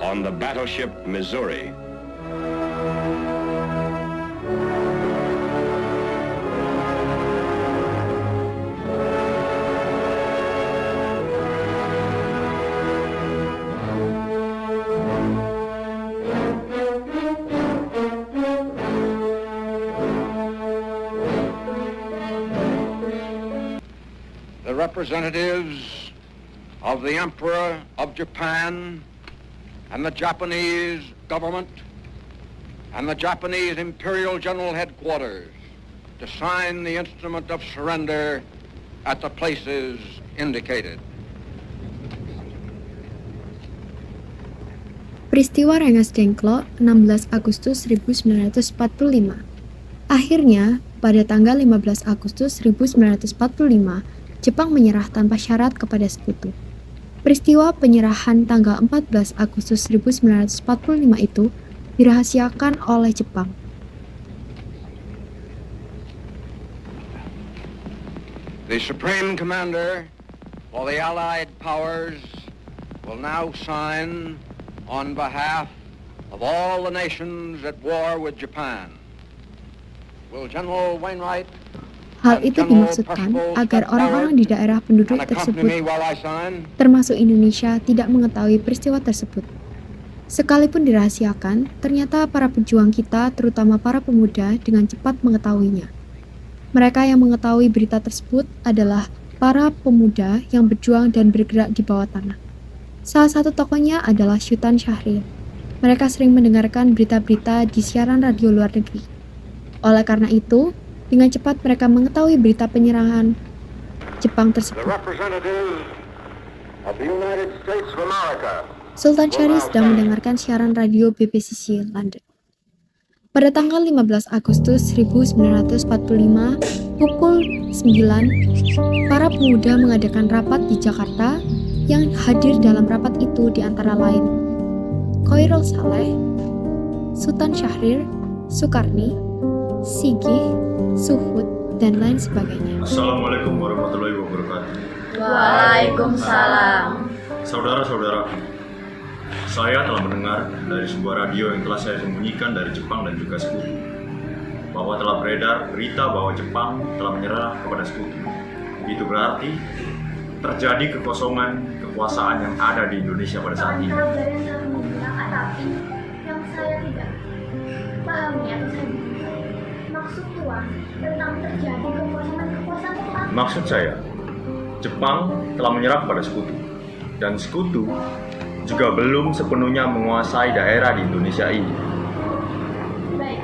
on the battleship Missouri. The representatives of the Emperor of Japan and the Japanese government and the Japanese Imperial General Headquarters to sign the instrument of surrender at the places indicated. Peristiwa Rengas Dengklok 16 Agustus 1945. Akhirnya, pada tanggal 15 Agustus 1945, Jepang menyerah tanpa syarat kepada sekutu. Peristiwa penyerahan tanggal 14 Agustus 1945 itu dirahasiakan oleh Jepang. The Supreme Commander for the Allied Powers will now sign on behalf of all the nations at war with Japan. Will General Wainwright Hal itu dimaksudkan agar orang-orang di daerah penduduk tersebut, termasuk Indonesia, tidak mengetahui peristiwa tersebut. Sekalipun dirahasiakan, ternyata para pejuang kita, terutama para pemuda, dengan cepat mengetahuinya. Mereka yang mengetahui berita tersebut adalah para pemuda yang berjuang dan bergerak di bawah tanah. Salah satu tokohnya adalah Sultan Syahrir. Mereka sering mendengarkan berita-berita di siaran radio luar negeri. Oleh karena itu, dengan cepat mereka mengetahui berita penyerahan Jepang tersebut. Sultan Syahrir sedang mendengarkan siaran radio BBC London. Pada tanggal 15 Agustus 1945, pukul 9, para pemuda mengadakan rapat di Jakarta. Yang hadir dalam rapat itu di antara lain Khairul Saleh, Sultan Syahrir, Sukarni, Sigih, Suhud, dan lain sebagainya. Assalamualaikum warahmatullahi wabarakatuh. Waalaikumsalam. Saudara-saudara, saya telah mendengar dari sebuah radio yang telah saya sembunyikan dari Jepang dan juga sekutu, bahwa telah beredar berita bahwa Jepang telah menyerah kepada sekutu. Itu berarti terjadi kekosongan kekuasaan yang ada di Indonesia pada saat ini. Tapi yang saya tidak pahami atau saya maksud Tuan tentang terjadi kekuasaan apa? Maksud saya, Jepang telah menyerah pada sekutu, dan sekutu juga belum sepenuhnya menguasai daerah di Indonesia ini. Baik,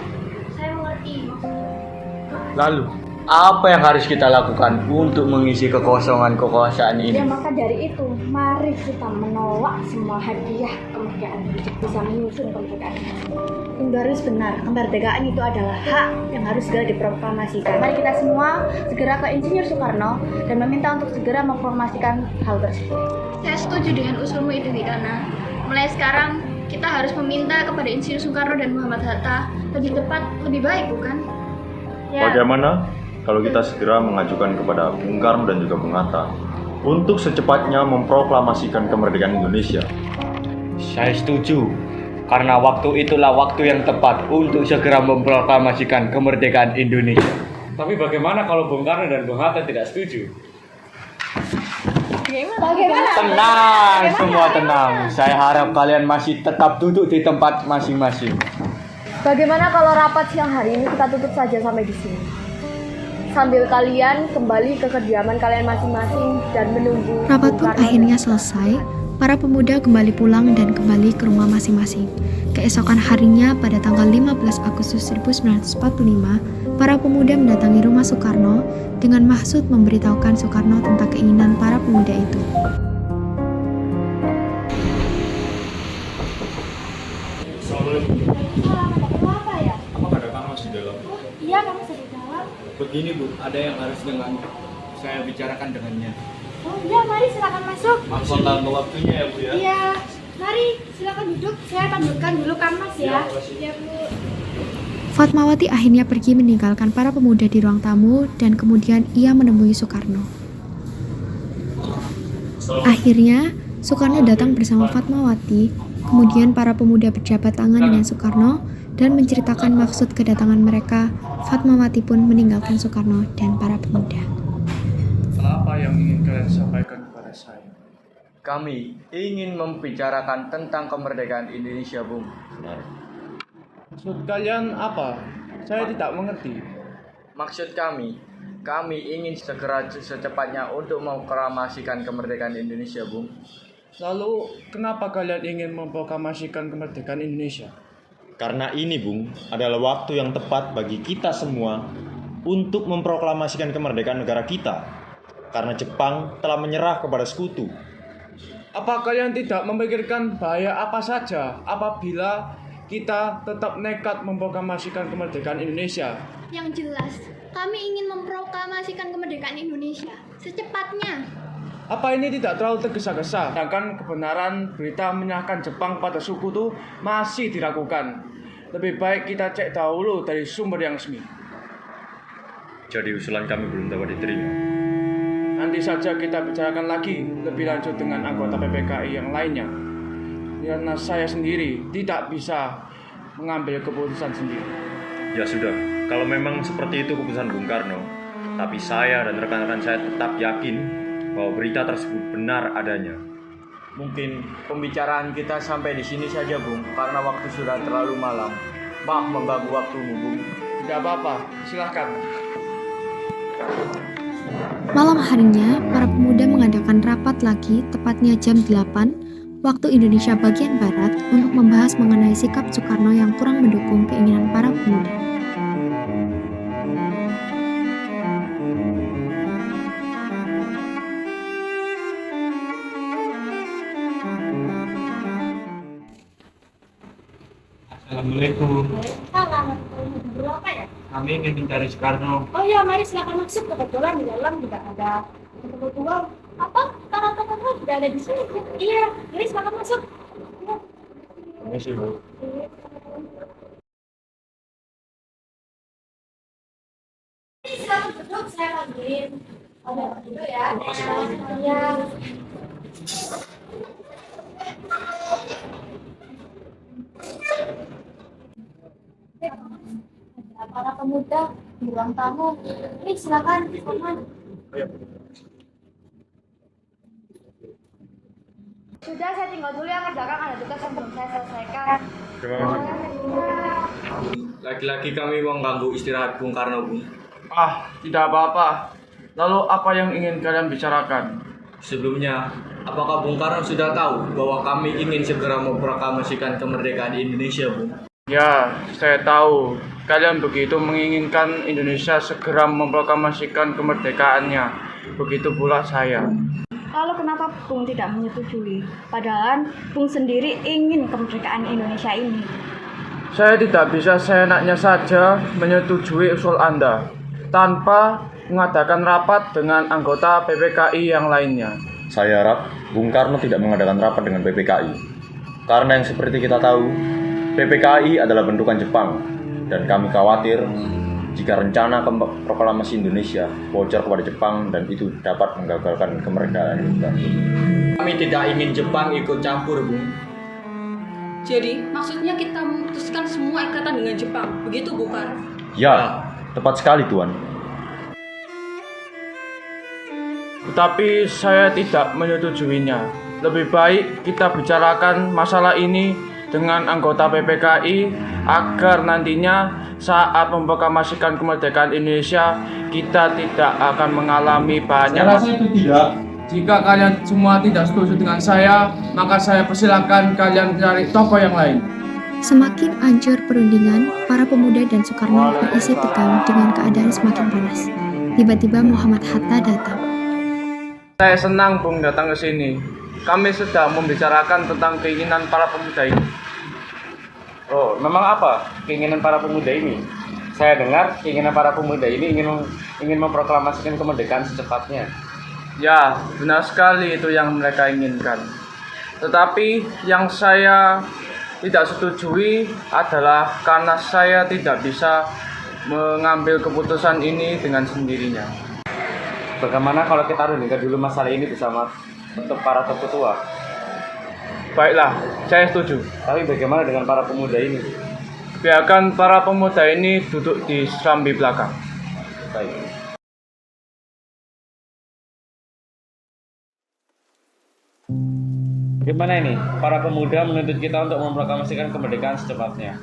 saya mengerti maksudnya. Lalu, apa yang harus kita lakukan untuk mengisi kekosongan kekuasaan ini? Ya maka dari itu, mari kita menolak semua hadiah kemerdekaan untuk bisa menyusun kemerdekaan. Indoris benar, kemerdekaan itu adalah hak yang harus segera diproklamasikan. Mari kita semua segera ke Insinyur Soekarno dan meminta untuk segera memproklamasikan hal tersebut. Saya setuju dengan usulmu itu, Wikana. Mulai sekarang, kita harus meminta kepada Insinyur Soekarno dan Muhammad Hatta lebih tepat, lebih baik, bukan? Ya. Bagaimana kalau kita segera mengajukan kepada Bung Karno dan juga Bung Hatta untuk secepatnya memproklamasikan kemerdekaan Indonesia? Saya setuju, karena waktu itulah waktu yang tepat untuk segera memproklamasikan kemerdekaan Indonesia. Tapi bagaimana kalau Bung Karno dan Bung Hatta tidak setuju? Bagaimana? Tenang, semua tenang. Saya harap kalian masih tetap duduk di tempat masing-masing. Bagaimana kalau rapat siang hari ini kita tutup saja sampai di sini? Sambil kalian kembali ke kediaman kalian masing-masing dan menunggu. Rapat pun akhirnya selesai. Para pemuda kembali pulang dan kembali ke rumah masing-masing. Keesokan harinya pada tanggal 15 Agustus 1945, para pemuda mendatangi rumah Soekarno dengan maksud memberitahukan Soekarno tentang keinginan para pemuda itu. Assalamualaikum. Apa ya? Apakah ada Kang Mas di dalam? Iya, kamu sedang dalam. Begini Bu, ada yang harus saya bicarakan dengannya. Oh iya, mari silakan masuk. Maaf mengganggu waktunya ya Bu ya. Iya, mari silakan duduk. Saya tampilkan dulu Kang Mas ya. Iya Bu. Fatmawati akhirnya pergi meninggalkan para pemuda di ruang tamu dan kemudian ia menemui Soekarno. Akhirnya, Soekarno datang bersama Fatmawati ke Kemudian para pemuda berjabat tangan dengan Soekarno dan menceritakan maksud kedatangan mereka. Fatmawati pun meninggalkan Soekarno dan para pemuda. Apa yang ingin kalian sampaikan kepada saya? Kami ingin membicarakan tentang kemerdekaan Indonesia, Bung. Maksud kalian apa? Saya tidak mengerti. Maksud kami ingin segera secepatnya untuk memproklamasikan kemerdekaan Indonesia, Bung. Lalu, kenapa kalian ingin memproklamasikan kemerdekaan Indonesia? Karena ini, Bung, adalah waktu yang tepat bagi kita semua untuk memproklamasikan kemerdekaan negara kita. Karena Jepang telah menyerah kepada sekutu. Apa kalian tidak memikirkan bahaya apa saja apabila kita tetap nekat memproklamasikan kemerdekaan Indonesia? Yang jelas, kami ingin memproklamasikan kemerdekaan Indonesia secepatnya. Apa ini tidak terlalu tergesa-gesa? Sedangkan kebenaran berita menyerahkan Jepang pada suku itu masih diragukan. Lebih baik kita cek dahulu dari sumber yang resmi. Jadi usulan kami belum dapat diterima. Nanti saja kita bicarakan lagi lebih lanjut dengan anggota PPKI yang lainnya. Karena saya sendiri tidak bisa mengambil keputusan sendiri. Ya sudah, kalau memang seperti itu keputusan Bung Karno, tapi saya dan rekan-rekan saya tetap yakin bahwa berita tersebut benar adanya. Mungkin pembicaraan kita sampai di sini saja, Bung, karena waktu sudah terlalu malam. Maaf mengganggu waktumu, Bung. Tidak apa-apa, silahkan. Malam harinya, para pemuda mengadakan rapat lagi, tepatnya jam 8, waktu Indonesia bagian Barat, untuk membahas mengenai sikap Soekarno yang kurang mendukung keinginan para pemuda. Assalamualaikum. Salam, berapa ya? Kami ingin mencari Soekarno. Oh ya, mari silakan masuk. Kebetulan di dalam juga ada kebetulan apa? Karena sudah ada di sini. Iya, mari silakan masuk. Permisi, Bu. Silakan duduk, saya panggilin. Ada duduk ya. Iya. Para pemuda di ruang tamu. Ini silakan, Sudah, saya tinggal dulu ya, kerjakan ada tugas yang belum saya selesaikan. Terima kasih. Lagi-lagi kami mengganggu istirahat Bung Karno, Bung. Tidak apa-apa. Lalu apa yang ingin kalian bicarakan? Sebelumnya, apakah Bung Karno sudah tahu bahwa kami ingin segera memproklamasikan kemerdekaan Indonesia, Bung? Ya, saya tahu. Kalian begitu menginginkan Indonesia segera memproklamasikan kemerdekaannya. Begitu pula saya. Lalu kenapa Bung tidak menyetujui? Padahal Bung sendiri ingin kemerdekaan Indonesia ini. Saya tidak bisa seenaknya saja menyetujui usul Anda tanpa mengadakan rapat dengan anggota PPKI yang lainnya. Saya harap Bung Karno tidak mengadakan rapat dengan PPKI. Karena yang seperti kita tahu, PPKI adalah bentukan Jepang. Dan kami khawatir jika rencana proklamasi Indonesia bocor kepada Jepang dan itu dapat menggagalkan kemerdekaan kita. Kami tidak ingin Jepang ikut campur, Bung. Jadi, maksudnya kita memutuskan semua ikatan dengan Jepang, begitu bukan? Ya, tepat sekali Tuan. Tetapi saya tidak menyetujuinya. Lebih baik kita bicarakan masalah ini dengan anggota PPKI agar nantinya saat memproklamasikan kemerdekaan Indonesia kita tidak akan mengalami banyak. Saya rasa itu tidak. Jika kalian semua tidak setuju dengan saya, maka saya persilakan kalian cari tokoh yang lain. Semakin ancur perundingan, para pemuda dan Soekarno berisi tegang dengan keadaan semakin panas. Tiba-tiba Muhammad Hatta datang. Saya senang Bung datang ke sini. Kami sedang membicarakan tentang keinginan para pemuda ini. Oh, memang apa keinginan para pemuda ini? Saya dengar keinginan para pemuda ini ingin memproklamasikan kemerdekaan secepatnya. Ya, benar sekali itu yang mereka inginkan. Tetapi yang saya tidak setujui adalah karena saya tidak bisa mengambil keputusan ini dengan sendirinya. Bagaimana kalau kita rundingkan dulu masalah ini bersama untuk para tokoh tua? Baiklah, saya setuju. Tapi bagaimana dengan para pemuda ini? Biarkan para pemuda ini duduk di serambi belakang. Baik. Gimana ini? Para pemuda menuntut kita untuk memproklamasikan kemerdekaan secepatnya.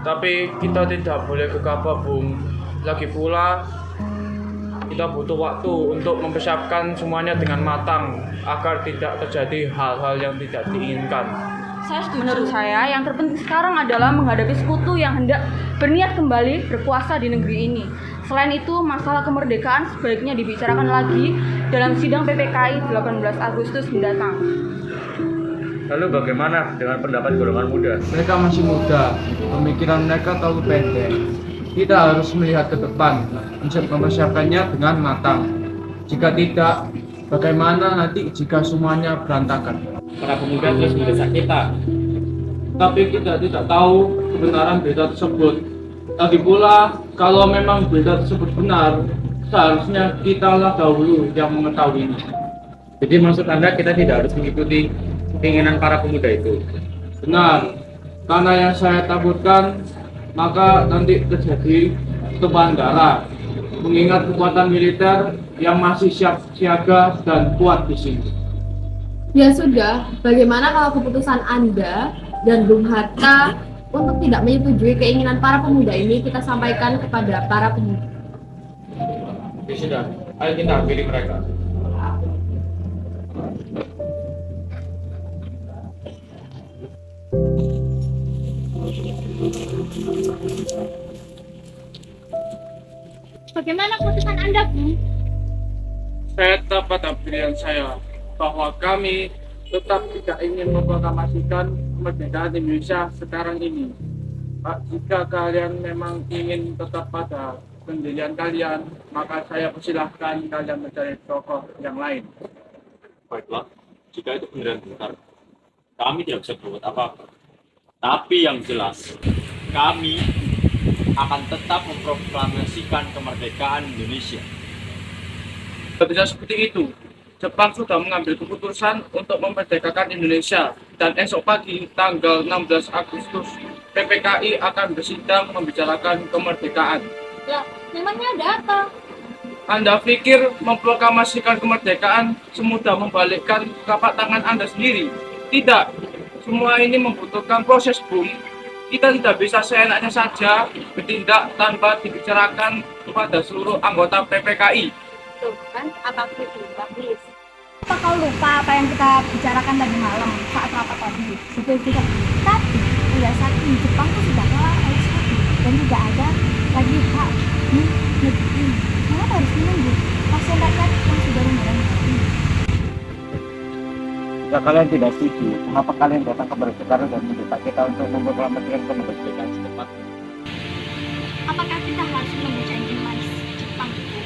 Tetapi kita tidak boleh gegabah, Bung. Lagi pula, kita butuh waktu untuk mempersiapkan semuanya dengan matang agar tidak terjadi hal-hal yang tidak diinginkan. Menurut saya, yang terpenting sekarang adalah menghadapi sekutu yang hendak berniat kembali berkuasa di negeri ini. Selain itu, masalah kemerdekaan sebaiknya dibicarakan lagi dalam sidang PPKI 18 Agustus mendatang. Lalu bagaimana dengan pendapat golongan muda? Mereka masih muda, pemikiran mereka terlalu pendek. Kita harus melihat ke depan, mempersiapkannya dengan matang. Jika tidak, bagaimana nanti jika semuanya berantakan? Para pemuda terus mendesak kita. Tapi kita tidak tahu kebenaran berita tersebut. Lagi pula, kalau memang berita tersebut benar, seharusnya kitalah dahulu yang mengetahuinya. Jadi maksud Anda kita tidak harus mengikuti keinginan para pemuda itu? Benar, karena yang saya takutkan, maka nanti terjadi tumpahan darah. Mengingat kekuatan militer yang masih siap siaga dan kuat di sini. Ya sudah, bagaimana kalau keputusan Anda dan Bung Hatta untuk tidak menyetujui keinginan para pemuda ini kita sampaikan kepada para pemuda? Ya sudah, ayo kita hampiri mereka. Bagaimana keputusan Anda, Bung? Saya tetap pada pilihan saya bahwa kami tetap tidak ingin memproklamasikan kemerdekaan Indonesia sekarang ini. Jika kalian memang ingin tetap pada pendirian kalian, maka saya persilahkan kalian mencari tokoh yang lain. Baiklah, jika itu benar benar, kami tidak bisa berbuat apa-apa. Tapi yang jelas, kami akan tetap memproklamasikan kemerdekaan Indonesia. Tidak seperti itu. Jepang sudah mengambil keputusan untuk memerdekakan Indonesia dan esok pagi tanggal 16 Agustus PPKI akan bersidang membicarakan kemerdekaan. Lah, memangnya ada apa? Anda pikir memproklamasikan kemerdekaan semudah membalikkan telapak tangan Anda sendiri? Tidak. Semua ini membutuhkan proses, Bung. Kita tidak bisa seenaknya saja bertindak tanpa dibicarakan kepada seluruh anggota PPKI. Tuh kan, apa itu, Bablis? Apa kau lupa apa yang kita bicarakan tadi malam saat rapat tadi? Sudah. Tapi, udah saat ini Jepang itu sudah kelar ekspor dan tidak ada lagi hak di negeri ini. Mengapa harus menunggu pasien rakyat yang sudah lumpuh? Jika kalian tidak setuju, kenapa kalian datang ke Jakarta dan mendesak kita untuk memproklamasikan kemerdekaan secepatnya? Apakah kita harus menunggu janji manis Jepang itu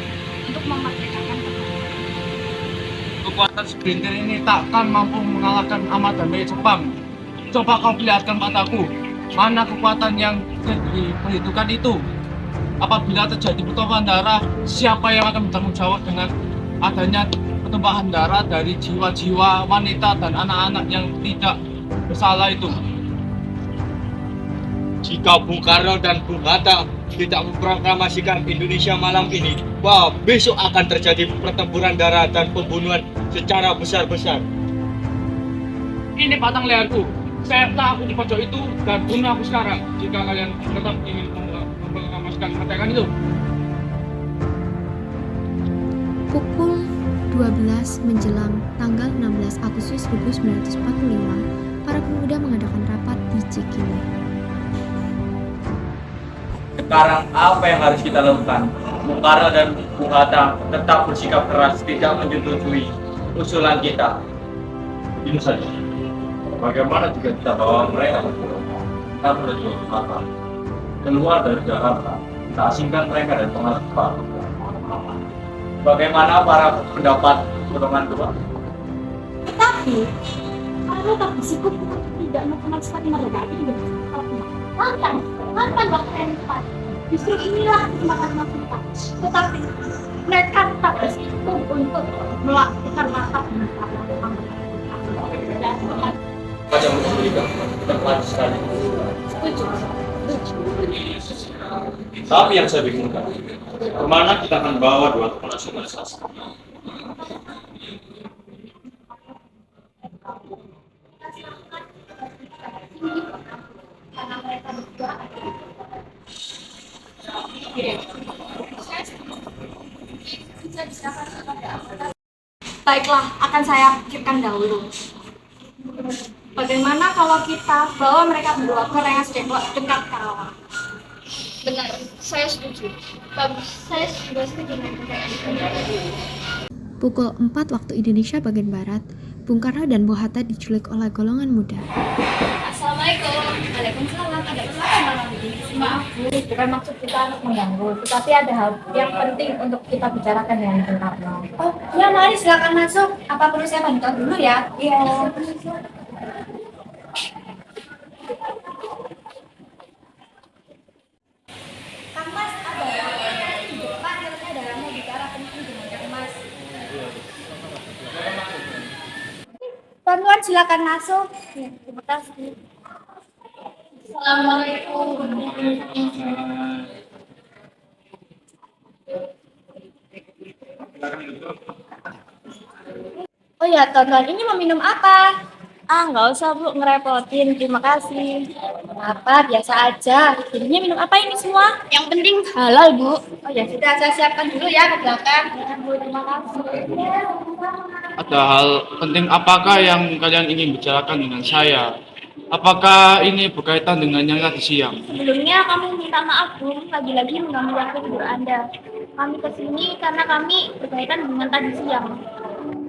untuk memerdekakan kemerdekaan? Kekuatan segelintir ini takkan mampu mengalahkan armada milik Jepang. Coba kau perlihatkan padaku, mana kekuatan yang diperhitungkan itu? Apabila terjadi pertumpahan darah, siapa yang akan bertanggung jawab dengan adanya pertumpahan darah dari jiwa-jiwa wanita dan anak-anak yang tidak bersalah itu? Jika Bung Karno dan Bung Hatta tidak memproklamasikan Indonesia malam ini, wah, besok akan terjadi pertempuran darah dan pembunuhan secara besar-besar. Ini batang leherku. Saya aku di pojok itu dan bunuh aku sekarang jika kalian tetap ingin memproklamasikan kemerdekaan itu. Pukul 12 menjelang tanggal 16 Agustus 1945, para pemuda mengadakan rapat di Cikini. Sekarang apa yang harus kita lakukan? Bung Karno dan Bung Hatta tetap bersikap keras tidak menyetujui usulan kita. Ini saja. Bagaimana jika kita bawa mereka berjuang? Kita berjuang apa? Keluar dari Jakarta, kita asingkan mereka dari pengaruh Jepang. Bagaimana para pendapat golongan tua? Tetapi, kalau tak bersikup untuk tidak memproklamasikan kemerdekaan Indonesia, lantang waktu yang tepat. Justru inilah kesempatan kita. Tetapi mereka tak bersikup untuk melakukan rapat dengan para Wajah mencurigakan, tepat sekali. Setuju. Tapi yang saya bingungkan, kemana kita akan bawa dua kepala nasionalisasi? Baiklah, akan saya pikirkan dahulu. Bagaimana kalau kita bawa mereka berdua ke Rengas Dengklok dekat Karawang? Benar, saya setuju. Bagus, saya juga setuju. Pukul 4 waktu Indonesia bagian Barat, Bung Karno dan Bung Hatta diculik oleh golongan muda. Assalamualaikum. Waalaikumsalam. Ada apa malam ini? Maaf Bu, bukan maksud kita untuk mengganggu, tetapi ada hal yang penting untuk kita bicarakan dengan Bung Karno. Oh, ya mari silakan masuk. Apa perlu saya bantu dulu ya? Iya. Kang Mas, ada di depan katanya ada mau bicara penting dengan Kang Mas. Tuan-tuan silakan masuk. Ya, terima kasih. Assalamualaikum. Oh ya, tuan-tuan ini mau minum apa? Nggak usah Bu, ngerepotin. Terima kasih. Apa? Biasa aja. Jadinya minum apa ini semua? Yang penting halal Bu. Oh ya sudah, saya siapkan dulu ya ke belakang. Bu, terima kasih. Ada hal penting apakah yang kalian ingin bicarakan dengan saya? Apakah ini berkaitan dengan yang tadi siang? Sebelumnya kami minta maaf Bu, lagi-lagi mengganggu waktu tidur Anda. Kami kesini karena kami berkaitan dengan tadi siang.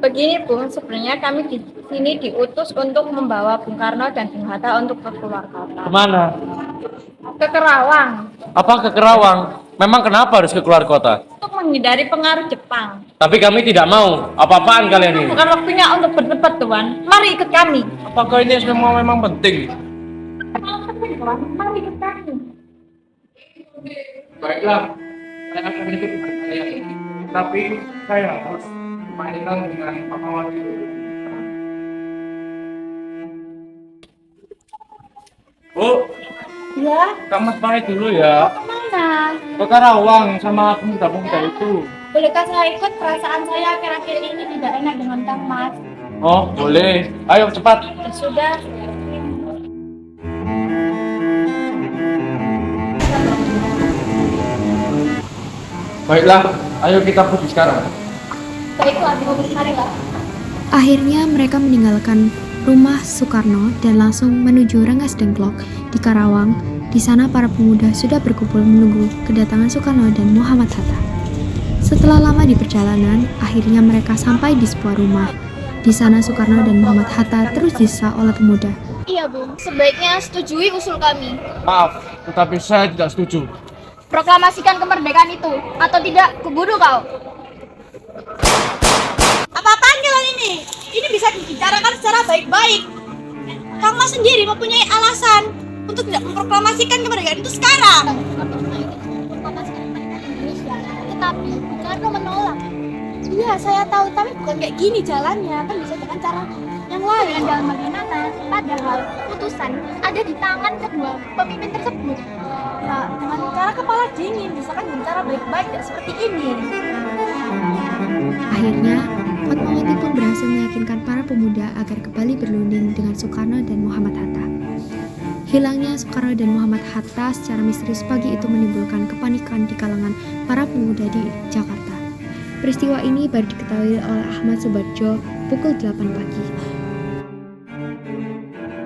Begini Bu, sebenarnya kami di sini diutus untuk membawa Bung Karno dan Bung Hatta untuk ke keluar kota. Kemana? Ke Kerawang, Apa ke Kerawang? Memang kenapa harus ke keluar kota? untuk menghindari pengaruh Jepang. Tapi kami tidak mau. Apa-apaan kalian ini? Bukan waktunya untuk berdebat Tuan. Mari ikut kami. Apakah ini semua memang penting? Mari ikut kami. Baiklah, saya akan ikut dengan kalian. Tapi saya harus mainkan dengan Fatmawati. Bu, Ya, kamu pamit dulu ya. kemana? Ke Karawang sama pemuda-pemuda itu. Bolehkah saya ikut? Perasaan saya akhir-akhir ini tidak enak dengan Kang Mas. Oh, boleh. Ayo cepat. Ya sudah. Baiklah, ayo kita pergi sekarang. Baiklah, marilah. Akhirnya mereka meninggalkan rumah Soekarno dan langsung menuju Rengas Dengklok di Karawang. Di sana para pemuda sudah berkumpul menunggu kedatangan Soekarno dan Muhammad Hatta. Setelah lama di perjalanan, akhirnya mereka sampai di sebuah rumah. Di sana Soekarno dan Muhammad Hatta terus disisa oleh pemuda. Iya, Bu. Sebaiknya setujui usul kami. Maaf, tetapi saya tidak setuju. Proklamasikan kemerdekaan itu, atau tidak, kubunuh kau. Apa-apaan kalian ini? Ini bisa dibicarakan secara baik-baik. Kang Mas sendiri mempunyai alasan untuk tidak memproklamasikan kemerdekaan itu sekarang. Tetapi Karno menolak. Iya, saya tahu, tapi bukan kayak gini jalannya. Kan bisa dengan cara yang lain. Dengan jalan bagaimana? Padahal putusan ada di tangan kedua pemimpin tersebut. Ya, dengan cara kepala dingin, bisa kan dengan cara baik-baik, tidak seperti ini. Akhirnya, Fatmawati pun berhasil meyakinkan para pemuda agar kembali berunding dengan Soekarno dan Muhammad Hatta. Hilangnya Soekarno dan Muhammad Hatta secara misterius pagi itu menimbulkan kepanikan di kalangan para pemuda di Jakarta. Peristiwa ini baru diketahui oleh Ahmad Subardjo pukul 8 pagi.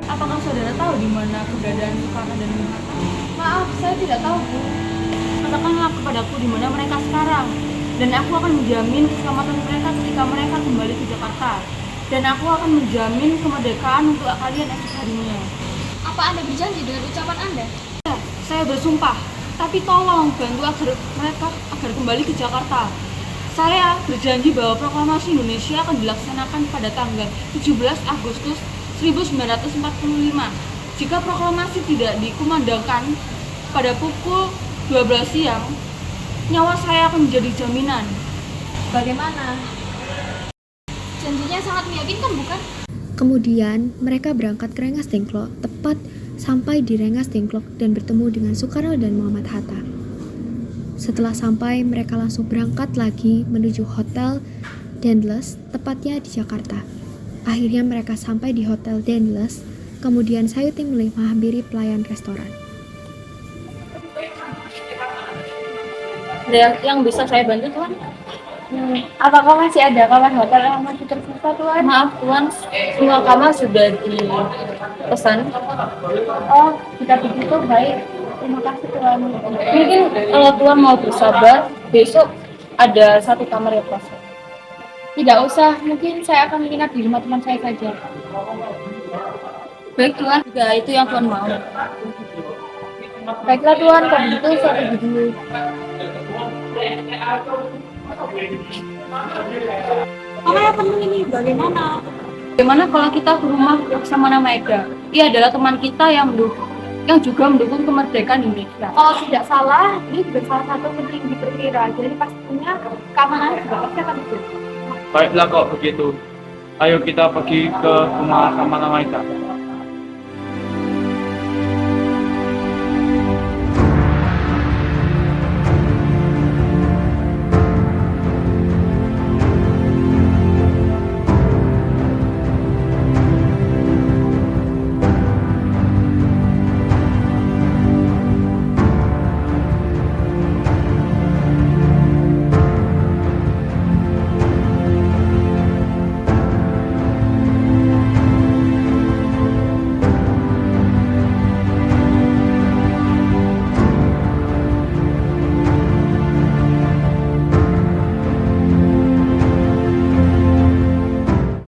Apakah saudara tahu di mana keberadaan Soekarno dan Bung Hatta? Maaf, saya tidak tahu, Bu. Katakanlah kepadaku di mana mereka sekarang, dan aku akan menjamin keselamatan mereka ketika mereka kembali ke Jakarta, dan aku akan menjamin kemerdekaan untuk kalian esok harinya. Apa Anda berjanji dengan ucapan Anda? Ya, saya bersumpah, tapi tolong bantu mereka agar kembali ke Jakarta. Saya berjanji bahwa proklamasi Indonesia akan dilaksanakan pada tanggal 17 Agustus 1945. Jika proklamasi tidak dikumandangkan pada pukul 12 siang, nyawa saya akan menjadi jaminan. Bagaimana? Janjinya sangat meyakinkan, bukan? Kemudian mereka berangkat ke Rengas Dengklok, tepat sampai di Rengas Dengklok dan bertemu dengan Soekarno dan Muhammad Hatta. Setelah sampai, mereka langsung berangkat lagi menuju Hotel Dendles, tepatnya di Jakarta. Akhirnya mereka sampai di Hotel Dendles, kemudian Sayuti mulai menghampiri pelayan restoran. Yang bisa saya bantu, Tuan? Apakah masih ada kamar hotel yang masih tersisa, Tuan? Maaf, Tuan, semua kamar sudah dipesan. Oh, jika begitu baik. Terima kasih, Tuan. Mungkin kalau Tuan mau bersabar, besok ada 1 kamar yang kosong. Tidak usah, mungkin saya akan menginap di rumah teman saya saja. Baik, Tuan, jika itu yang Tuan mau. Baiklah, Tuan, kalau begitu saya pergi dulu. Mama yang penting ini bagaimana? Bagaimana kalau kita ke rumah bersama nama Eda? Ia adalah teman kita yang juga mendukung kemerdekaan Indonesia. Oh, tidak salah, ini juga salah satu penting diperkira. Jadi pastinya keamanan juga pasti akan betul. Baiklah kalau begitu. Ayo kita pergi ke rumah sama nama Ida.